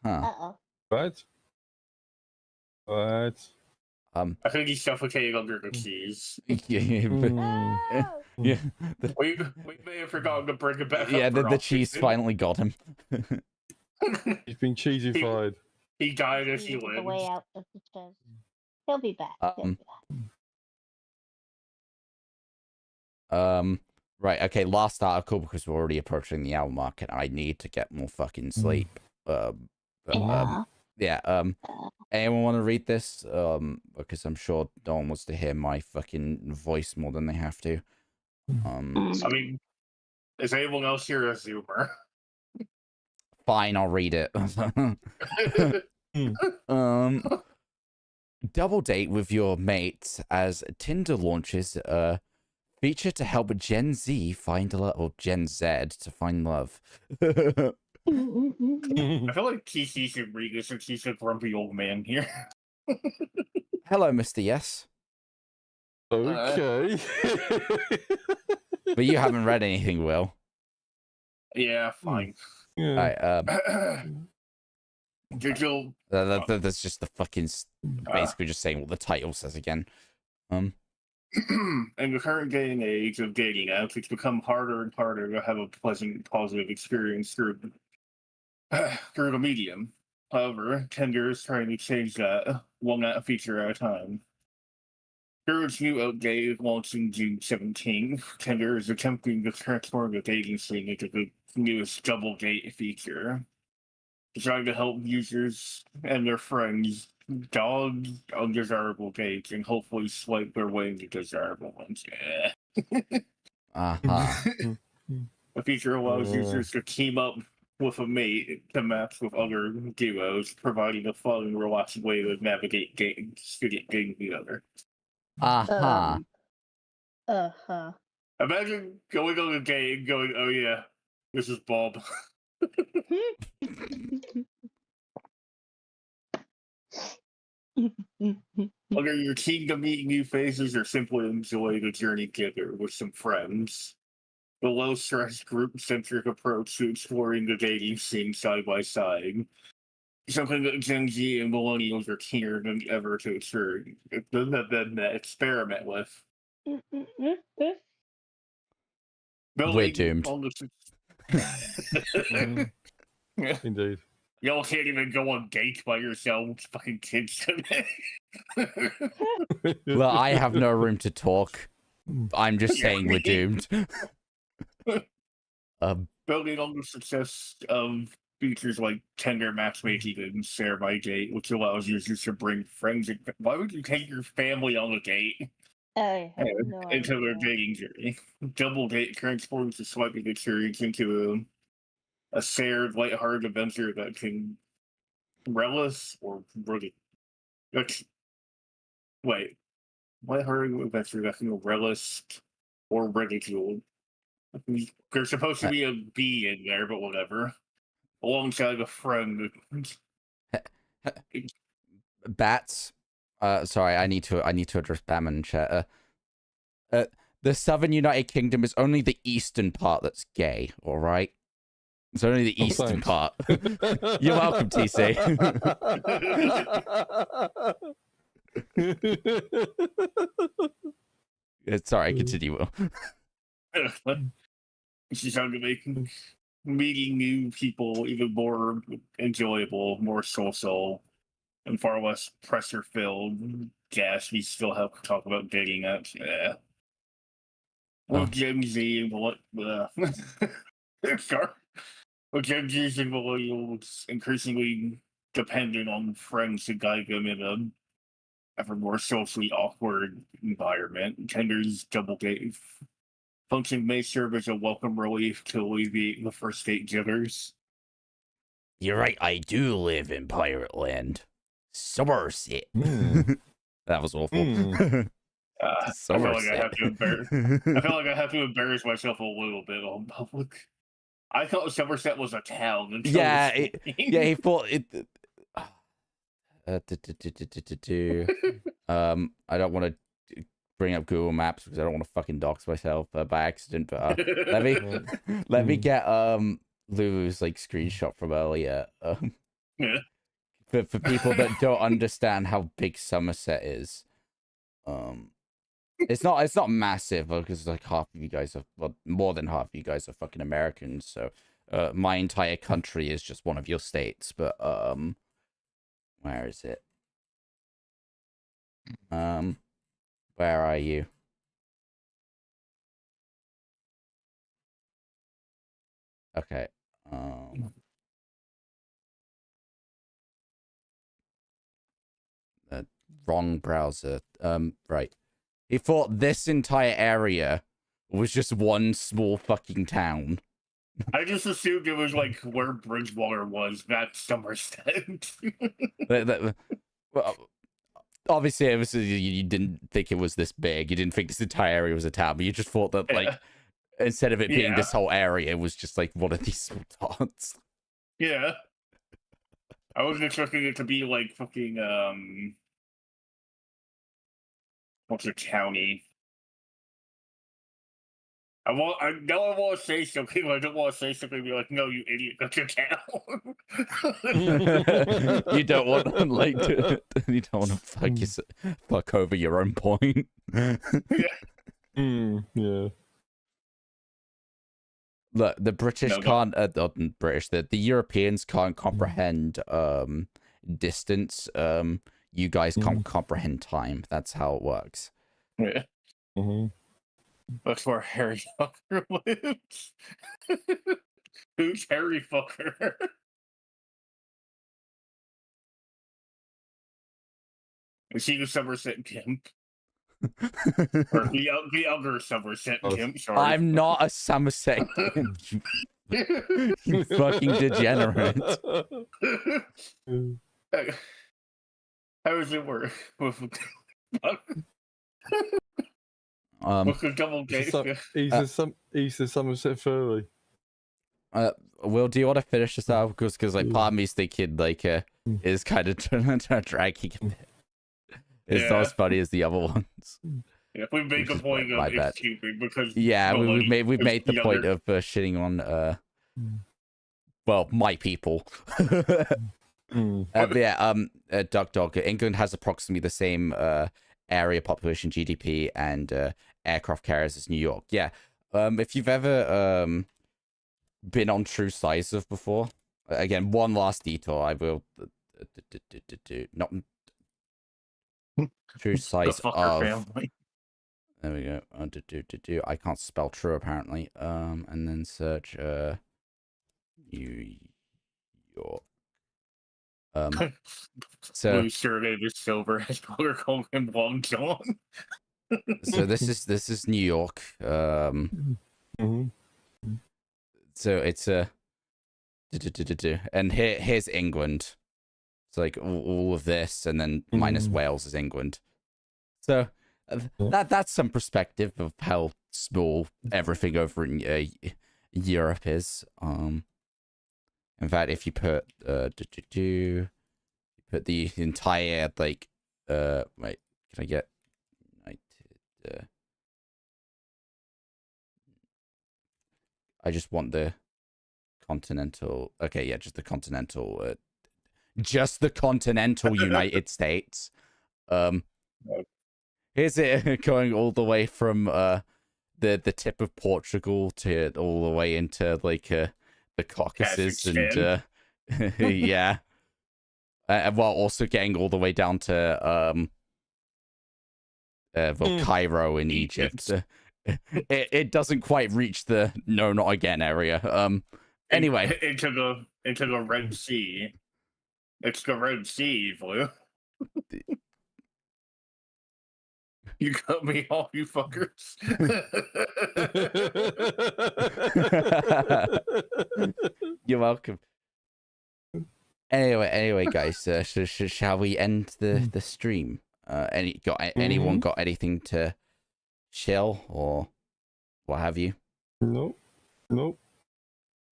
Huh. Uh-oh. Right? Right. I think he's suffocating under the cheese. Yeah, but, Oh! yeah, We may have forgotten to bring it back yeah, up. for the cheese oxygen. finally got him. He's been cheesified. He died as he He's the way lived. out of the chest. He'll be back. He'll be back. Right, okay, last article because we're already approaching the hour mark and I need to get more fucking sleep. Yeah. Anyone want to read this? Because I'm sure no one wants to hear my fucking voice more than they have to. I mean, is anyone else here a Zoomer? Fine, I'll read it. Double date with your mates as Tinder launches a feature to help Gen Z find love, or Gen Z to find love. I feel like TC should read this since he's a grumpy old man here. Hello, Mr. Yes. Okay. But you haven't read anything, Will. Yeah, fine. Yeah. Alright, Digital. that's just the fucking basically just saying what the title says again. In the current day and age of dating apps, it's become harder and harder to have a pleasant, positive experience through through the medium. However, Tender is trying to change that one feature at a time. Through its new update launching June 17th, Tender is attempting to transform the dating scene into the newest double date feature, trying to help users and their friends dodge undesirable dates and hopefully swipe their way into desirable ones. Uh-huh. The feature allows users to team up with a mate to match with other duos, providing a fun and relaxing way to navigate games to get getting together. Uh-huh. Imagine going on a date and going, oh yeah, this is Bob. Whether you're keen to meet new faces or simply enjoy the journey together with some friends, the low-stress group-centric approach to exploring the dating scene side by side, something that Gen Z and millennials are keener than ever to experiment with. We're doomed. Indeed. Y'all can't even go on dates by yourselves, fucking kids today. Well, I have no room to talk. I'm just saying we're doomed. Building on the success of features like Tender matchmaking and Share My Date, which allows users to bring friends. Why would you take your family on a date? I have no Into their idea. dating journey. Double date transforms the swiping experience into a shared, lighthearted adventure that can relish or really. Wait. Lighthearted adventure that can relish or ridicule. There's supposed to be a B in there, but whatever. Alongside a friend. Bats. Sorry, I need to address Bam in chat. The Southern United Kingdom is only the eastern part that's gay, all right? It's only the eastern part. You're welcome, TC. Sorry, continue, Will. She's trying to make meeting new people even more enjoyable, more social, and far less pressure-filled. Yes, we still have to talk about dating apps. Yeah. With Gen Z and what? Sorry. With Gen Z's and millennials increasingly dependent on friends to guide them in a ever more socially awkward environment, Tender's double date function may serve as a welcome relief to alleviate the first date jitters. You're right, I do live in Pirate Land. Somerset. That was awful. I feel like I have to embarrass myself a little bit on public. I thought Somerset was a town. Until he thought it. I don't want to bring up Google Maps because I don't want to fucking dox myself by accident. But let me get Lulu's like screenshot from earlier. For people that don't understand how big Somerset is, it's not massive because like half of you guys are, well, more than half of you guys are fucking Americans. So my entire country is just one of your states. But where is it? Where are you? Okay. Wrong browser. Right. He thought this entire area was just one small fucking town. I just assumed it was like where Bridgewater was, not Somerset. Well, obviously, it was, you didn't think it was this big. You didn't think this entire area was a town, but you just thought that, like, instead of it being this whole area, it was just, like, one of these small towns. Yeah. I wasn't expecting it to be, like, fucking, what's a county? I want to say something, but I don't want to say something and be like, no, you idiot, that's a town. You don't want to, like, you don't want to fuck over your own point. Yeah. Look, the British No, can't, the Europeans can't comprehend distance. You guys can't comprehend time. That's how it works. Yeah. Mm-hmm. That's where Harry Fucker lives. Who's Harry Fucker? Is he the Somerset Gimp? Or the other Somerset Gimp, sorry. I'm not a Somerset Gimp, you fucking degenerate. How does it work? With a double gate? He's the Somerset Furry. Will, do you want to finish this out? Because like part of me's thinking like is kind of dragging a bit. It's not as funny as the other ones. Yeah, we make a point of it's stupid because we've made the point of shitting on well, my people. But yeah, Duck Dog. England has approximately the same area, population, GDP, and aircraft carriers as New York. Yeah. If you've ever been on True ChasoEve before, again, one last detour. I will not True ChasoEve. There we go. I can't spell true apparently. And then search New York. So Blue survey is silver. We're calling him Long John. So this is New York. So it's and here's England. It's like all of this, and then minus Wales is England. So that's some perspective of how small everything over in Europe is. In fact, if you put put the entire like wait, can I get United? I just want the continental. Okay, yeah, just the continental. Just the continental United States. Here's it going all the way from the tip of Portugal to all the way into like the Caucasus and yeah, while also getting all the way down to well, Cairo in Egypt. It doesn't quite reach the no not again area. Anyway, into the Red Sea. It's the Red Sea, Blue. You cut me off, you fuckers. You're welcome. Anyway, guys, shall we end the stream? Anyone got anything to chill or what have you? Nope.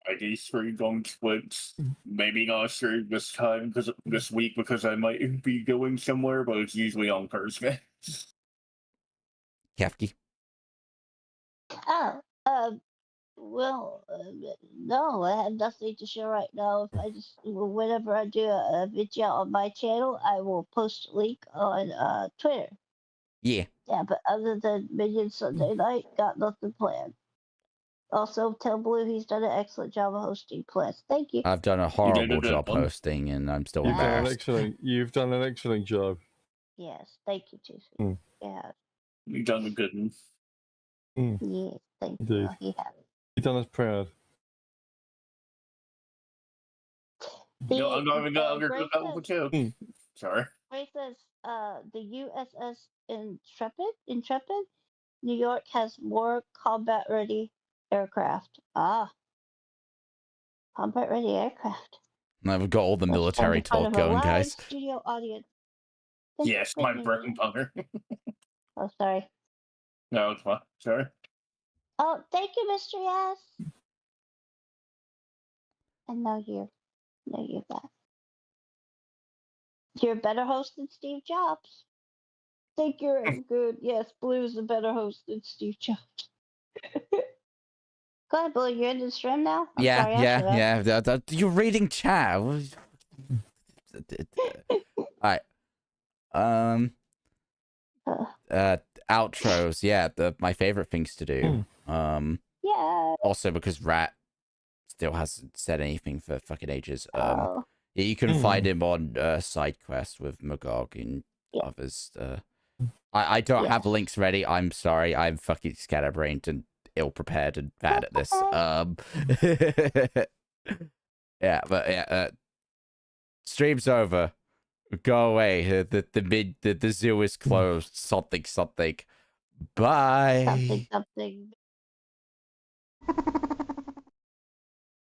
I guess we're going to split. Maybe not sure this time this week because I might be going somewhere, but it's usually on Thursday. Kefki? Oh, well, no, I have nothing to share right now. If I just, whenever I do a video on my channel, I will post a link on Twitter. Yeah. Yeah, but other than Minion Sunday night, got nothing planned. Also, tell Blue he's done an excellent job of hosting class. Thank you. I've done a horrible job hosting, and I'm still embarrassed. You've done an excellent job. Yes, thank you, too. Yeah. You've done a good one. Yeah, thank you. He has. You've done us proud. No, I'm not even going to undercut that one too. Sorry. Ray says, the USS Intrepid, New York has more combat-ready aircraft. Combat-ready aircraft. Now we've got all the military talk going, guys. Studio audience. Yes, my breaking punter. Oh, sorry. No, it's fine. Sorry. Oh, thank you, Mr. Yes. And now you're back. You're a better host than Steve Jobs. Think you're good. Yes, Blue's a better host than Steve Jobs. Go ahead, Blue. You're in the stream now? Yeah. You're reading chat. Alright. Outros. Yeah, my favorite things to do. Yeah. Also because Rat still hasn't said anything for fucking ages. Oh. Yeah, you can find him on side quest with Magog and others. I don't have links ready. I'm sorry. I'm fucking scatterbrained and ill-prepared and bad at this. Yeah, but yeah, stream's over. Go away. The zoo is closed. Something. Bye. Something.